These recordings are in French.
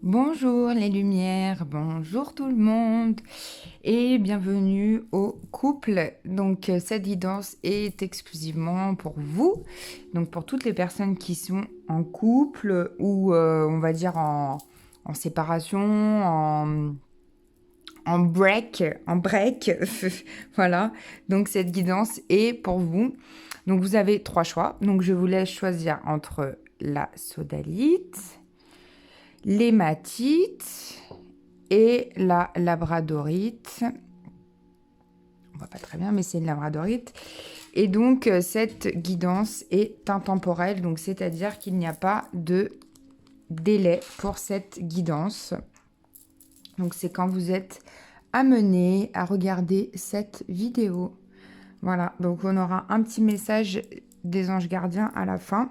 Bonjour les lumières, bonjour tout le monde et bienvenue au couple. Donc cette guidance est exclusivement pour vous, donc pour toutes les personnes qui sont en couple ou on va dire en séparation, en break, voilà. Donc cette guidance est pour vous. Donc vous avez 3 choix, donc je vous laisse choisir entre la sodalite, l'hématite et la labradorite. On voit pas très bien, mais c'est une labradorite. Et donc, cette guidance est intemporelle, donc c'est-à-dire qu'il n'y a pas de délai pour cette guidance. Donc, c'est quand vous êtes amené à regarder cette vidéo. Voilà, donc on aura un petit message des anges gardiens à la fin.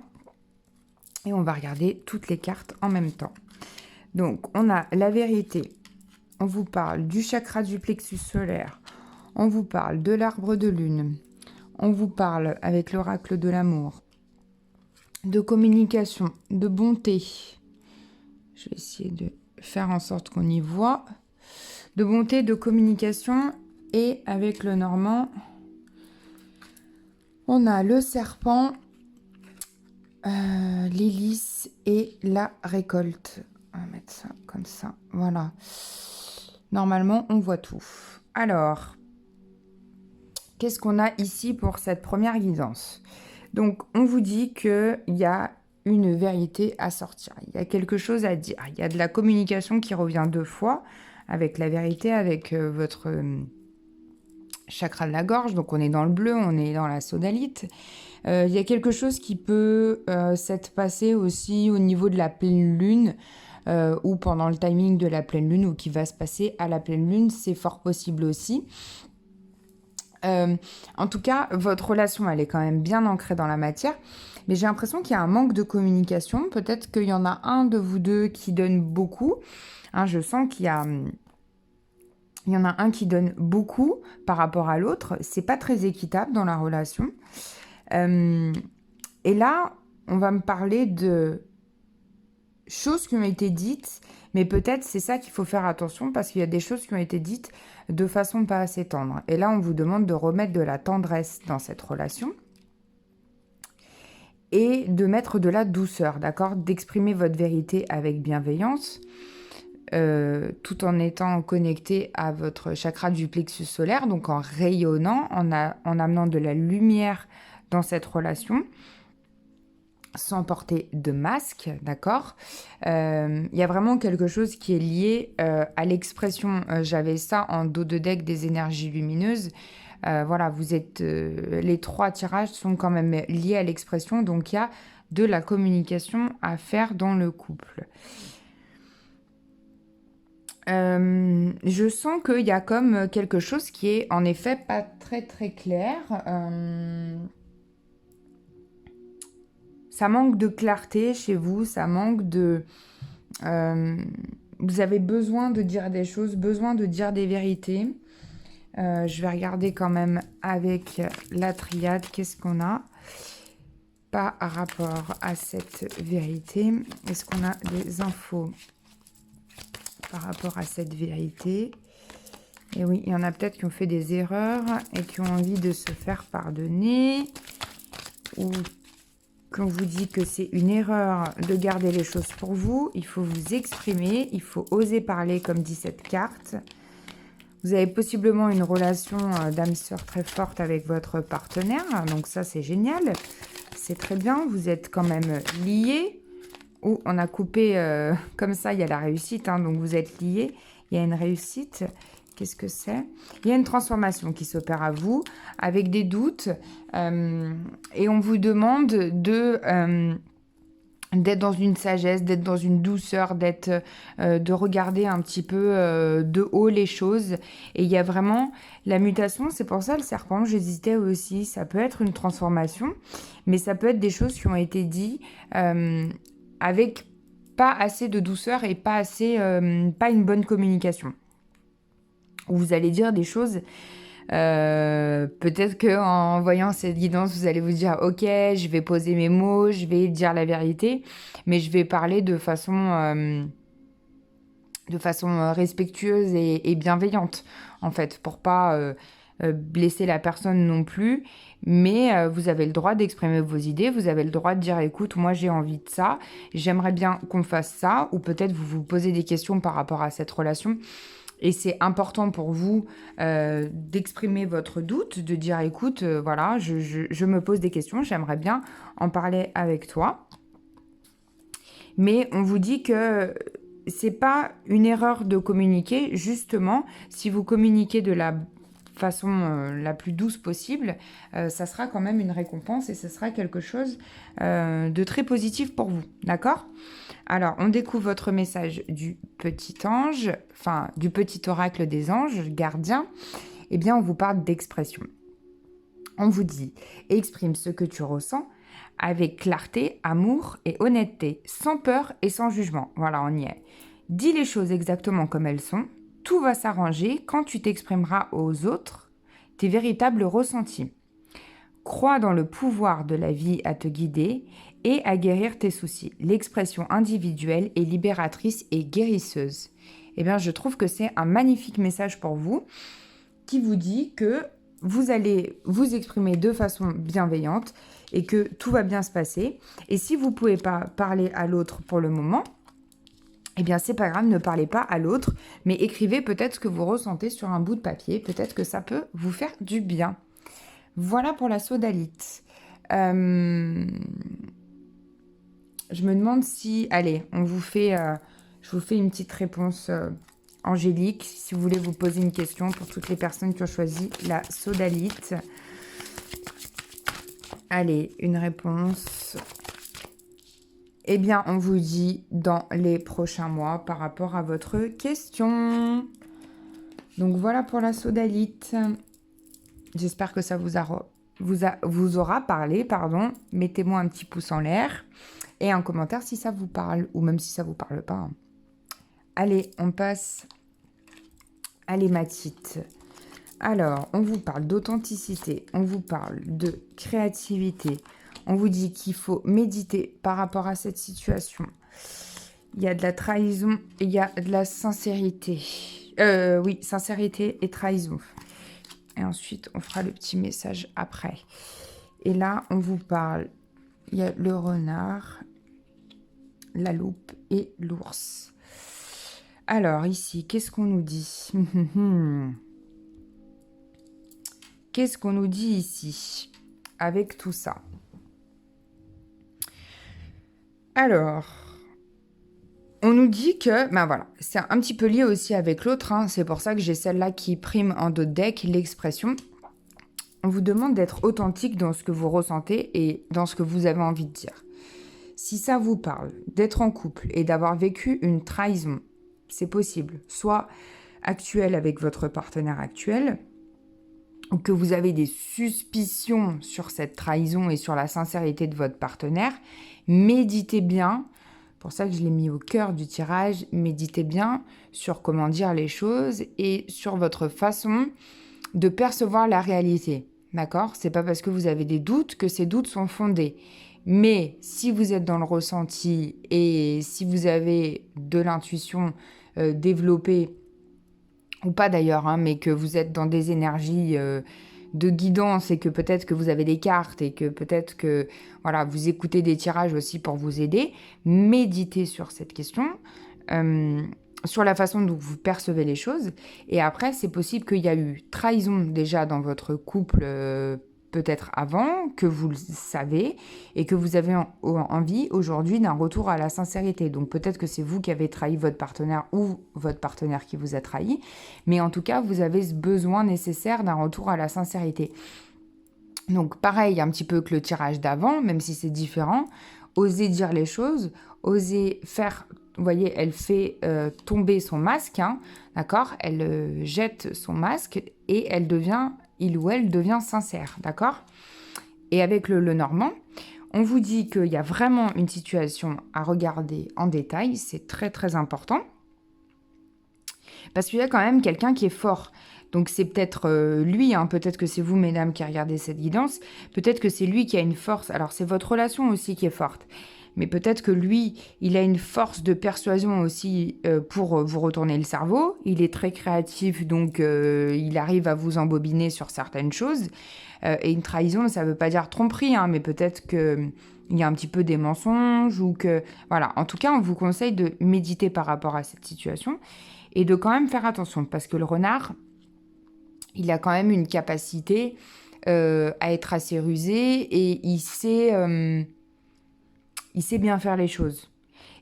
Et on va regarder toutes les cartes en même temps. Donc, on a la vérité. On vous parle du chakra du plexus solaire. On vous parle de l'arbre de lune. On vous parle avec l'oracle de l'amour, de communication, de bonté. Je vais essayer de faire en sorte qu'on y voit. De bonté, de communication. Et avec le normand, on a le serpent, l'hélice et la récolte. On va mettre ça comme ça. Voilà. Normalement, on voit tout. Alors, qu'est-ce qu'on a ici pour cette première guidance? Donc, on vous dit qu'il y a une vérité à sortir. Il y a quelque chose à dire. Il y a de la communication qui revient 2 fois avec la vérité, avec votre chakra de la gorge. Donc, on est dans le bleu, on est dans la sodalite. Il y a quelque chose qui peut s'être passé aussi au niveau de la pleine lune ou pendant le timing de la pleine lune ou qui va se passer à la pleine lune. C'est fort possible aussi. En tout cas, votre relation, elle est quand même bien ancrée dans la matière. Mais j'ai l'impression qu'il y a un manque de communication. Peut-être qu'il y en a un de vous deux qui donne beaucoup. Hein, je sens qu'il y en a un qui donne beaucoup par rapport à l'autre. C'est pas très équitable dans la relation. Et là, on va me parler de choses qui ont été dites, mais peut-être c'est ça qu'il faut faire attention parce qu'il y a des choses qui ont été dites de façon pas assez tendre. Et là, on vous demande de remettre de la tendresse dans cette relation et de mettre de la douceur, d'accord? D'exprimer votre vérité avec bienveillance, tout en étant connecté à votre chakra du plexus solaire, donc en rayonnant, en amenant de la lumière dans cette relation, sans porter de masque, d'accord? Il y a vraiment quelque chose qui est lié à l'expression. J'avais ça en dos de deck des énergies lumineuses. Voilà, vous êtes... les 3 tirages sont quand même liés à l'expression, donc il y a de la communication à faire dans le couple. Je sens qu'il y a comme quelque chose qui est en effet pas très très clair. Ça manque de clarté chez vous, ça manque de... vous avez besoin de dire des choses, besoin de dire des vérités. Je vais regarder quand même avec la triade, qu'est-ce qu'on a par rapport à cette vérité. Est-ce qu'on a des infos par rapport à cette vérité? Et oui, il y en a peut-être qui ont fait des erreurs et qui ont envie de se faire pardonner. Ou qu'on vous dit que c'est une erreur de garder les choses pour vous. Il faut vous exprimer, il faut oser parler comme dit cette carte. Vous avez possiblement une relation d'âme sœur très forte avec votre partenaire. Donc ça, c'est génial. C'est très bien. Vous êtes quand même liés. Ou on a coupé comme ça, il y a la réussite. Hein, donc vous êtes liés. Il y a une réussite. Qu'est-ce que c'est? Il y a une transformation qui s'opère à vous avec des doutes. Et on vous demande d'être dans une sagesse, d'être dans une douceur, de regarder un petit peu de haut les choses. Et il y a vraiment la mutation, c'est pour ça le serpent, j'hésitais aussi, ça peut être une transformation, mais ça peut être des choses qui ont été dites avec pas assez de douceur et pas une bonne communication. Où vous allez dire des choses... peut-être qu'en voyant cette guidance, vous allez vous dire ok, je vais poser mes mots, je vais dire la vérité, mais je vais parler de façon de façon respectueuse et bienveillante, en fait, pour pas blesser la personne non plus. Mais vous avez le droit d'exprimer vos idées, vous avez le droit de dire, écoute, moi j'ai envie de ça, j'aimerais bien qu'on fasse ça, ou peut-être vous vous posez des questions par rapport à cette relation. Et c'est important pour vous d'exprimer votre doute, de dire, écoute, voilà, je me pose des questions, j'aimerais bien en parler avec toi. Mais on vous dit que c'est pas une erreur de communiquer. Justement, si vous communiquez de la façon la plus douce possible, ça sera quand même une récompense et ce sera quelque chose de très positif pour vous. D'accord ? Alors, on découvre votre message du petit ange, enfin, du petit oracle des anges, gardien. Eh bien, on vous parle d'expression. On vous dit, exprime ce que tu ressens avec clarté, amour et honnêteté, sans peur et sans jugement. Voilà, on y est. Dis les choses exactement comme elles sont. Tout va s'arranger quand tu t'exprimeras aux autres tes véritables ressentis. Crois dans le pouvoir de la vie à te guider et à guérir tes soucis. L'expression individuelle est libératrice et guérisseuse. Eh bien, je trouve que c'est un magnifique message pour vous qui vous dit que vous allez vous exprimer de façon bienveillante et que tout va bien se passer. Et si vous ne pouvez pas parler à l'autre pour le moment, eh bien, c'est pas grave, ne parlez pas à l'autre, mais écrivez peut-être ce que vous ressentez sur un bout de papier. Peut-être que ça peut vous faire du bien. Voilà pour la sodalite. Je me demande si... Allez, je vous fais une petite réponse angélique. Si vous voulez vous poser une question pour toutes les personnes qui ont choisi la sodalite. Allez, une réponse. Eh bien, on vous dit dans les prochains mois par rapport à votre question. Donc, voilà pour la sodalite. J'espère que ça vous aura parlé, pardon. Mettez-moi un petit pouce en l'air et un commentaire si ça vous parle, ou même si ça ne vous parle pas. Allez, on passe à l'hématite. Alors, on vous parle d'authenticité, on vous parle de créativité, on vous dit qu'il faut méditer par rapport à cette situation. Il y a de la trahison, il y a de la sincérité. Oui, sincérité et trahison. Et ensuite, on fera le petit message après. Et là, on vous parle, il y a le renard, la loupe et l'ours. Alors, ici, qu'est-ce qu'on nous dit? Qu'est-ce qu'on nous dit ici avec tout ça? Alors, on nous dit que, ben voilà, c'est un petit peu lié aussi avec l'autre, hein, c'est pour ça que j'ai celle-là qui prime en dos de deck, l'expression. On vous demande d'être authentique dans ce que vous ressentez et dans ce que vous avez envie de dire. Si ça vous parle d'être en couple et d'avoir vécu une trahison, c'est possible, soit actuelle avec votre partenaire actuel, ou que vous avez des suspicions sur cette trahison et sur la sincérité de votre partenaire, méditez bien, pour ça que je l'ai mis au cœur du tirage, méditez bien sur comment dire les choses et sur votre façon de percevoir la réalité, d'accord? C'est pas parce que vous avez des doutes que ces doutes sont fondés. Mais si vous êtes dans le ressenti et si vous avez de l'intuition développée, ou pas d'ailleurs, hein, mais que vous êtes dans des énergies de guidance et que peut-être que vous avez des cartes et que peut-être que voilà, vous écoutez des tirages aussi pour vous aider, méditez sur cette question, sur la façon dont vous percevez les choses. Et après, c'est possible qu'il y a eu trahison déjà dans votre couple peut-être avant, que vous le savez, et que vous avez envie aujourd'hui d'un retour à la sincérité. Donc peut-être que c'est vous qui avez trahi votre partenaire ou votre partenaire qui vous a trahi, mais en tout cas, vous avez ce besoin nécessaire d'un retour à la sincérité. Donc pareil, un petit peu que le tirage d'avant, même si c'est différent, osez dire les choses, osez faire... Vous voyez, elle fait tomber son masque, hein, d'accord? Elle jette son masque et il ou elle devient sincère, d'accord? Et avec le Normand, on vous dit qu'il y a vraiment une situation à regarder en détail, c'est très très important, parce qu'il y a quand même quelqu'un qui est fort. Donc c'est peut-être lui, hein, peut-être que c'est vous, mesdames, qui regardez cette guidance, peut-être que c'est lui qui a une force. Alors c'est votre relation aussi qui est forte. mais peut-être que lui, il a une force de persuasion aussi pour vous retourner le cerveau. Il est très créatif, donc il arrive à vous embobiner sur certaines choses. Et une trahison, ça ne veut pas dire tromperie, hein, mais peut-être qu'il y a un petit peu des mensonges ou que... Voilà, en tout cas, on vous conseille de méditer par rapport à cette situation et de quand même faire attention parce que le renard, il a quand même une capacité à être assez rusé et il sait bien faire les choses.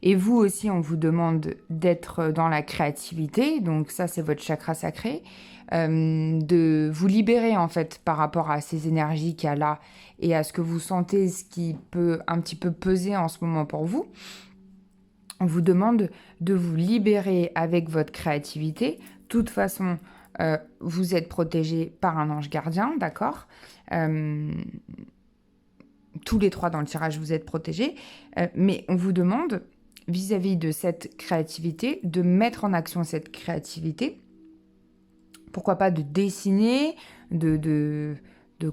Et vous aussi, on vous demande d'être dans la créativité, donc ça c'est votre chakra sacré, de vous libérer en fait par rapport à ces énergies qu'il y a là et à ce que vous sentez, ce qui peut un petit peu peser en ce moment pour vous. On vous demande de vous libérer avec votre créativité. De toute façon, vous êtes protégé par un ange gardien, d'accord tous les 3 dans le tirage, vous êtes protégés. Mais on vous demande, vis-à-vis de cette créativité, de mettre en action cette créativité. Pourquoi pas de dessiner, de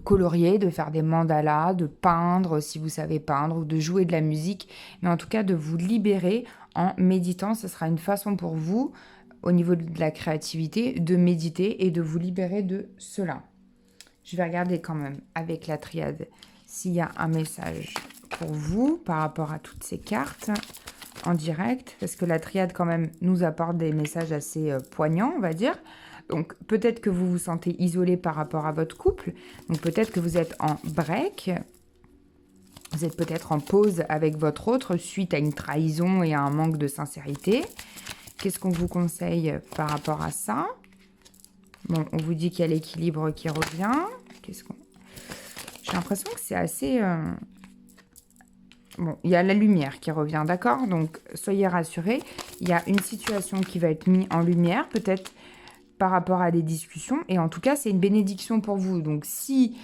colorier, de faire des mandalas, de peindre si vous savez peindre, ou de jouer de la musique. Mais en tout cas, de vous libérer en méditant. Ce sera une façon pour vous, au niveau de la créativité, de méditer et de vous libérer de cela. Je vais regarder quand même avec la triade s'il y a un message pour vous par rapport à toutes ces cartes en direct, parce que la triade quand même nous apporte des messages assez poignants, on va dire. Donc peut-être que vous vous sentez isolé par rapport à votre couple, donc peut-être que vous êtes en break, vous êtes peut-être en pause avec votre autre suite à une trahison et à un manque de sincérité. Qu'est-ce qu'on vous conseille par rapport à ça ? Bon, on vous dit qu'il y a l'équilibre qui revient. J'ai l'impression que c'est assez... Bon, il y a la lumière qui revient, d'accord? Donc, soyez rassurés. Il y a une situation qui va être mise en lumière, peut-être par rapport à des discussions. Et en tout cas, c'est une bénédiction pour vous. Donc, si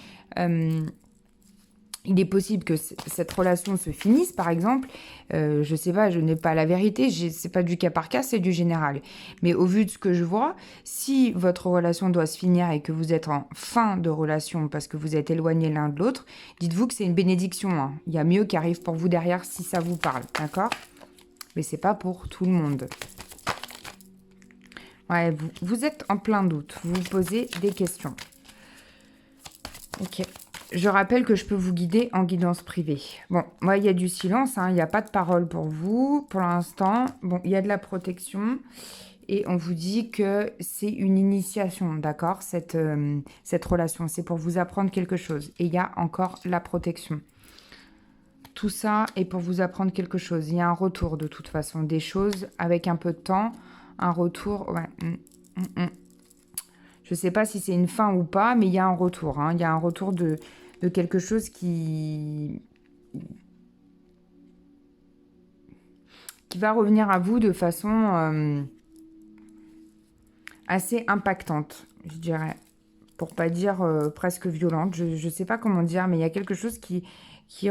il est possible que cette relation se finisse, par exemple, je sais pas, je n'ai pas la vérité, c'est pas du cas par cas, c'est du général. Mais au vu de ce que je vois, si votre relation doit se finir et que vous êtes en fin de relation parce que vous êtes éloignés l'un de l'autre, dites-vous que c'est une bénédiction, hein. Il y a mieux qui arrive pour vous derrière si ça vous parle, d'accord? Mais c'est pas pour tout le monde. Ouais, vous êtes en plein doute, vous vous posez des questions. Ok. Je rappelle que je peux vous guider en guidance privée. Bon, moi, il y a du silence, hein, il n'y a pas de parole pour vous pour l'instant. Bon, il y a de la protection et on vous dit que c'est une initiation, d'accord, cette relation. C'est pour vous apprendre quelque chose. Et il y a encore la protection. Tout ça est pour vous apprendre quelque chose. Il y a un retour de toute façon. Des choses avec un peu de temps. Un retour, ouais. Je ne sais pas si c'est une fin ou pas, mais il y a un retour. Hein. Il y a un retour de quelque chose qui va revenir à vous de façon assez impactante, je dirais. Pour pas dire presque violente. Je ne sais pas comment dire, mais il y a quelque chose qui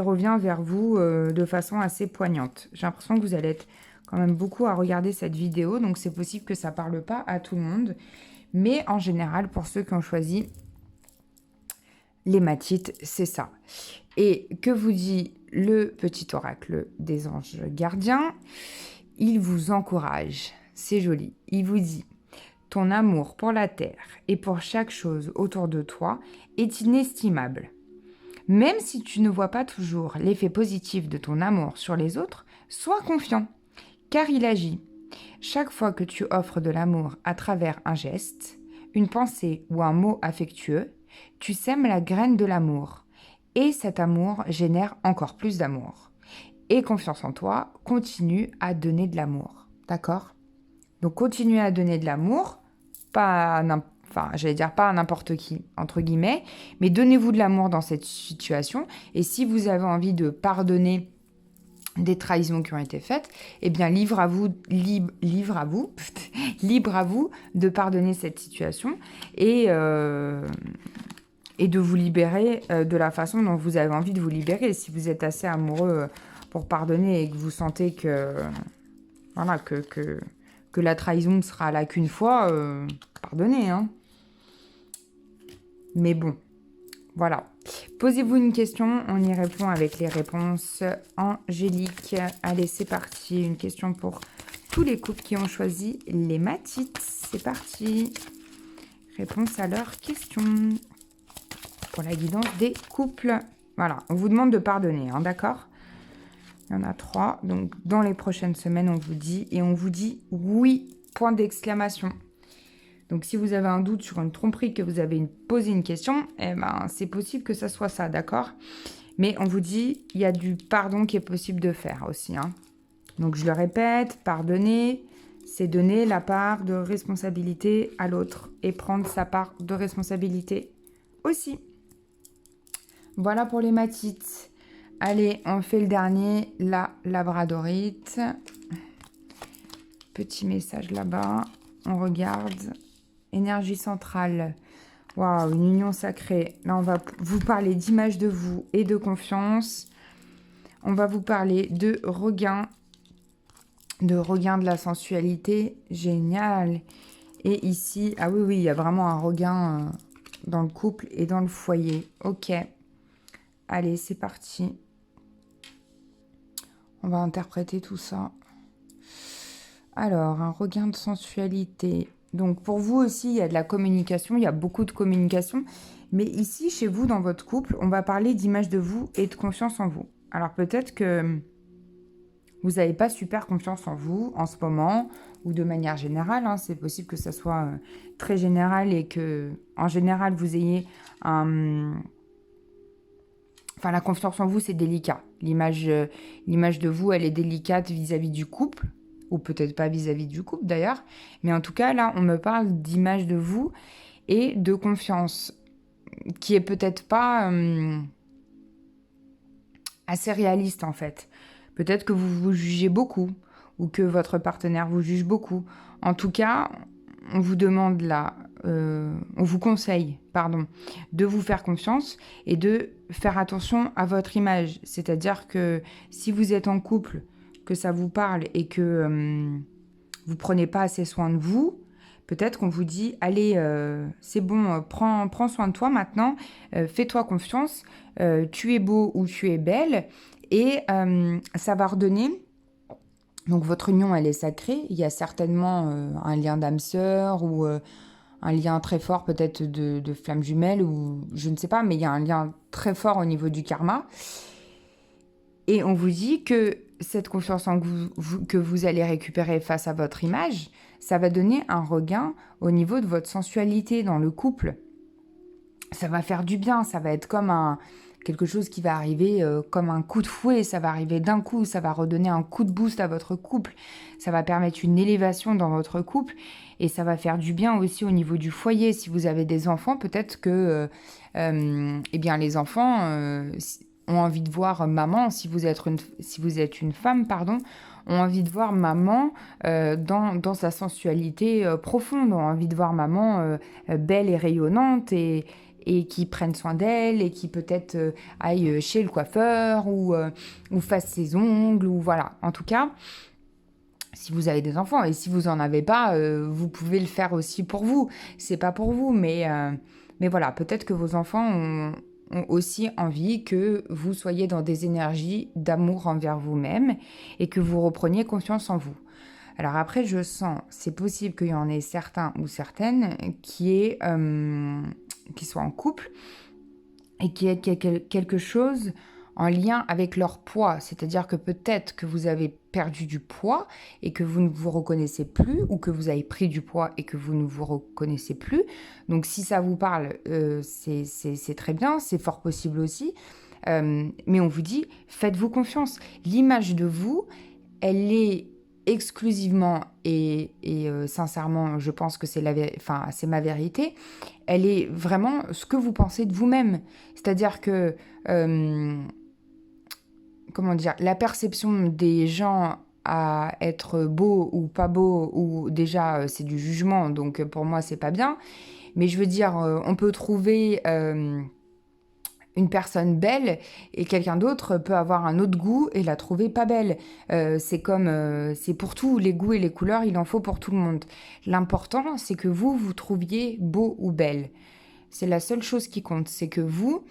revient vers vous de façon assez poignante. J'ai l'impression que vous allez être quand même beaucoup à regarder cette vidéo, donc c'est possible que ça ne parle pas à tout le monde. Mais en général, pour ceux qui ont choisi l'hématite, c'est ça. Et que vous dit le petit oracle des anges gardiens? Il vous encourage, c'est joli. Il vous dit, ton amour pour la terre et pour chaque chose autour de toi est inestimable. Même si tu ne vois pas toujours l'effet positif de ton amour sur les autres, sois confiant, car il agit. Chaque fois que tu offres de l'amour à travers un geste, une pensée ou un mot affectueux, tu sèmes la graine de l'amour. Et cet amour génère encore plus d'amour. Et confiance en toi, continue à donner de l'amour. D'accord? Donc, continuez à donner de l'amour, pas à n'importe qui, entre guillemets, mais donnez-vous de l'amour dans cette situation. Et si vous avez envie de pardonner des trahisons qui ont été faites, eh bien, libre à vous de pardonner cette situation et de vous libérer de la façon dont vous avez envie de vous libérer. Si vous êtes assez amoureux pour pardonner et que vous sentez que la trahison ne sera là qu'une fois, pardonnez, hein. Mais bon, voilà. Posez-vous une question, on y répond avec les réponses angéliques. Allez, c'est parti. Une question pour tous les couples qui ont choisi l'hématite. C'est parti. Réponse à leurs questions. Pour la guidance des couples. Voilà, on vous demande de pardonner, hein, d'accord? Il y en a 3. Donc, dans les prochaines semaines, on vous dit. Et on vous dit oui, point d'exclamation. Donc, si vous avez un doute sur une tromperie, que vous avez posé une question, eh ben, c'est possible que ça soit ça, d'accord? Mais on vous dit, il y a du pardon qui est possible de faire aussi, hein. Donc, je le répète, pardonner, c'est donner la part de responsabilité à l'autre et prendre sa part de responsabilité aussi. Voilà pour l'hématite. Allez, on fait le dernier, la labradorite. Petit message là-bas. On regarde. Énergie centrale. Waouh, une union sacrée. Là, on va vous parler d'image de vous et de confiance. On va vous parler de regain. De regain de la sensualité. Génial. Et ici, ah oui, il y a vraiment un regain dans le couple et dans le foyer. Ok. Allez, c'est parti. On va interpréter tout ça. Alors, un regain de sensualité. Donc, pour vous aussi, il y a de la communication, il y a beaucoup de communication. Mais ici, chez vous, dans votre couple, on va parler d'image de vous et de confiance en vous. Alors, peut-être que vous n'avez pas super confiance en vous en ce moment, ou de manière générale, hein. C'est possible que ça soit très général et que, en général, vous ayez un... Enfin, la confiance en vous, c'est délicat. L'image de vous, elle est délicate vis-à-vis du couple. Ou peut-être pas vis-à-vis du couple d'ailleurs, mais en tout cas là on me parle d'image de vous et de confiance qui est peut-être pas assez réaliste en fait. Peut-être que vous vous jugez beaucoup ou que votre partenaire vous juge beaucoup. En tout cas, on vous demande là, on vous conseille, de vous faire confiance et de faire attention à votre image. C'est-à-dire que si vous êtes en couple, que ça vous parle et que vous prenez pas assez soin de vous, peut-être qu'on vous dit « Allez, c'est bon, prends soin de toi maintenant, fais-toi confiance, tu es beau ou tu es belle. » Et ça va redonner... Donc, votre union, elle est sacrée. Il y a certainement un lien d'âme sœur ou un lien très fort peut-être de flamme jumelle ou je ne sais pas, mais il y a un lien très fort au niveau du karma. Et on vous dit que cette confiance en vous que vous allez récupérer face à votre image, ça va donner un regain au niveau de votre sensualité dans le couple. Ça va faire du bien, ça va être comme quelque chose qui va arriver comme un coup de fouet, ça va arriver d'un coup, ça va redonner un coup de boost à votre couple, ça va permettre une élévation dans votre couple et ça va faire du bien aussi au niveau du foyer. Si vous avez des enfants, peut-être que eh bien, les enfants... ont envie de voir maman, si vous êtes une femme, ont envie de voir maman dans sa sensualité profonde, ont envie de voir maman belle et rayonnante et qui prenne soin d'elle et qui peut-être aille chez le coiffeur ou fasse ses ongles, ou voilà. En tout cas, si vous avez des enfants, et si vous n'en avez pas, vous pouvez le faire aussi pour vous. C'est pas pour vous, mais voilà, peut-être que vos enfants ont aussi envie que vous soyez dans des énergies d'amour envers vous-même et que vous repreniez confiance en vous. Alors après, je sens, c'est possible qu'il y en ait certains ou certaines qui soient en couple et qui aient quelque chose en lien avec leur poids. C'est-à-dire que peut-être que vous avez perdu du poids et que vous ne vous reconnaissez plus, ou que vous avez pris du poids et que vous ne vous reconnaissez plus. Donc si ça vous parle, c'est très bien, c'est fort possible aussi. Mais on vous dit, faites-vous confiance. L'image de vous, elle est exclusivement et sincèrement, je pense que c'est ma vérité, elle est vraiment ce que vous pensez de vous-même. C'est-à-dire que la perception des gens à être beau ou pas beau, ou déjà c'est du jugement, donc pour moi c'est pas bien. Mais je veux dire, on peut trouver une personne belle et quelqu'un d'autre peut avoir un autre goût et la trouver pas belle. C'est pour tout, les goûts et les couleurs, il en faut pour tout le monde. L'important, c'est que vous trouviez beau ou belle. C'est la seule chose qui compte, c'est que vous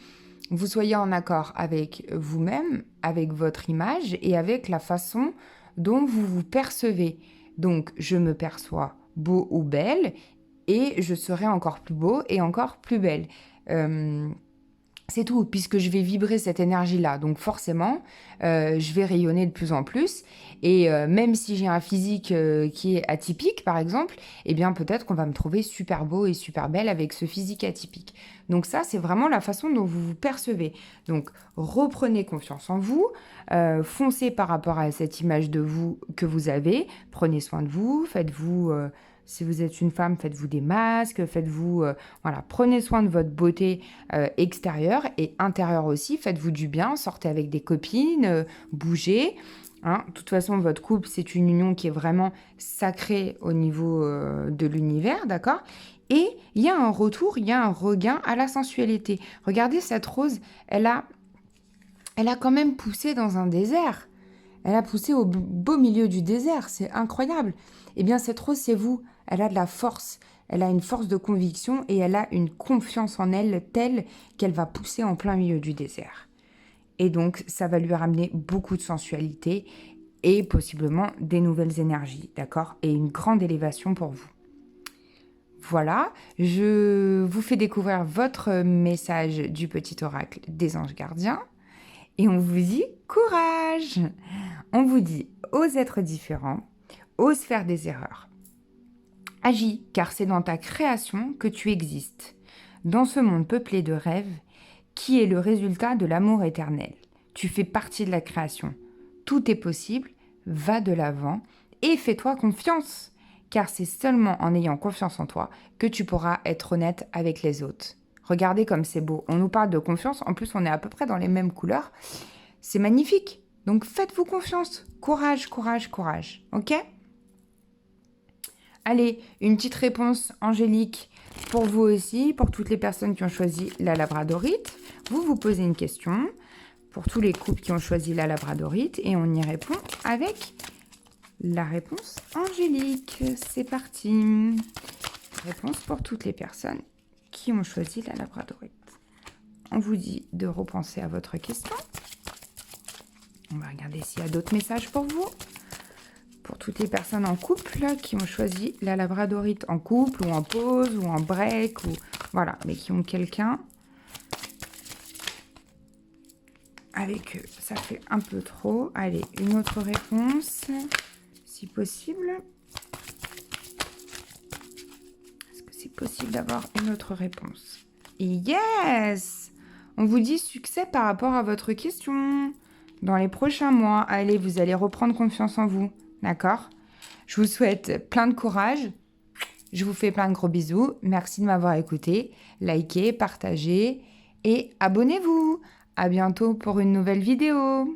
vous soyez en accord avec vous-même, avec votre image et avec la façon dont vous vous percevez. Donc, je me perçois beau ou belle et je serai encore plus beau et encore plus belle. C'est tout, puisque je vais vibrer cette énergie-là. Donc forcément, je vais rayonner de plus en plus. Et même si j'ai un physique qui est atypique, par exemple, eh bien peut-être qu'on va me trouver super beau et super belle avec ce physique atypique. Donc ça, c'est vraiment la façon dont vous vous percevez. Donc reprenez confiance en vous, foncez par rapport à cette image de vous que vous avez, prenez soin de vous, faites-vous... si vous êtes une femme, faites-vous des masques, faites-vous... voilà, prenez soin de votre beauté extérieure et intérieure aussi. Faites-vous du bien, sortez avec des copines, bougez. Hein. De toute façon, votre couple, c'est une union qui est vraiment sacrée au niveau de l'univers, d'accord? Et il y a un retour, il y a un regain à la sensualité. Regardez cette rose, elle a quand même poussé dans un désert. Elle a poussé au beau milieu du désert, c'est incroyable. Eh bien, cette rose, c'est vous. Elle a de la force, elle a une force de conviction et elle a une confiance en elle telle qu'elle va pousser en plein milieu du désert. Et donc, ça va lui ramener beaucoup de sensualité et possiblement des nouvelles énergies, d'accord? Et une grande élévation pour vous. Voilà, je vous fais découvrir votre message du petit oracle des anges gardiens. Et on vous dit courage! On vous dit ose être différent, ose faire des erreurs. Agis, car c'est dans ta création que tu existes, dans ce monde peuplé de rêves, qui est le résultat de l'amour éternel. Tu fais partie de la création. Tout est possible, va de l'avant et fais-toi confiance, car c'est seulement en ayant confiance en toi que tu pourras être honnête avec les autres. Regardez comme c'est beau. On nous parle de confiance, en plus on est à peu près dans les mêmes couleurs. C'est magnifique. Donc faites-vous confiance. Courage, courage, courage. Ok ? Allez, une petite réponse angélique pour vous aussi, pour toutes les personnes qui ont choisi la labradorite. Vous vous posez une question pour tous les couples qui ont choisi la labradorite et on y répond avec la réponse angélique. C'est parti. Réponse pour toutes les personnes qui ont choisi la labradorite. On vous dit de repenser à votre question. On va regarder s'il y a d'autres messages pour vous. Pour toutes les personnes en couple qui ont choisi la labradorite en couple ou en pause ou en break, ou voilà, mais qui ont quelqu'un avec eux. Ça fait un peu trop. Allez, une autre réponse, si possible. Est-ce que c'est possible d'avoir une autre réponse? Yes! On vous dit succès par rapport à votre question. Dans les prochains mois, allez, vous allez reprendre confiance en vous. D'accord? Je vous souhaite plein de courage. Je vous fais plein de gros bisous. Merci de m'avoir écouté. Likez, partagez et abonnez-vous. À bientôt pour une nouvelle vidéo.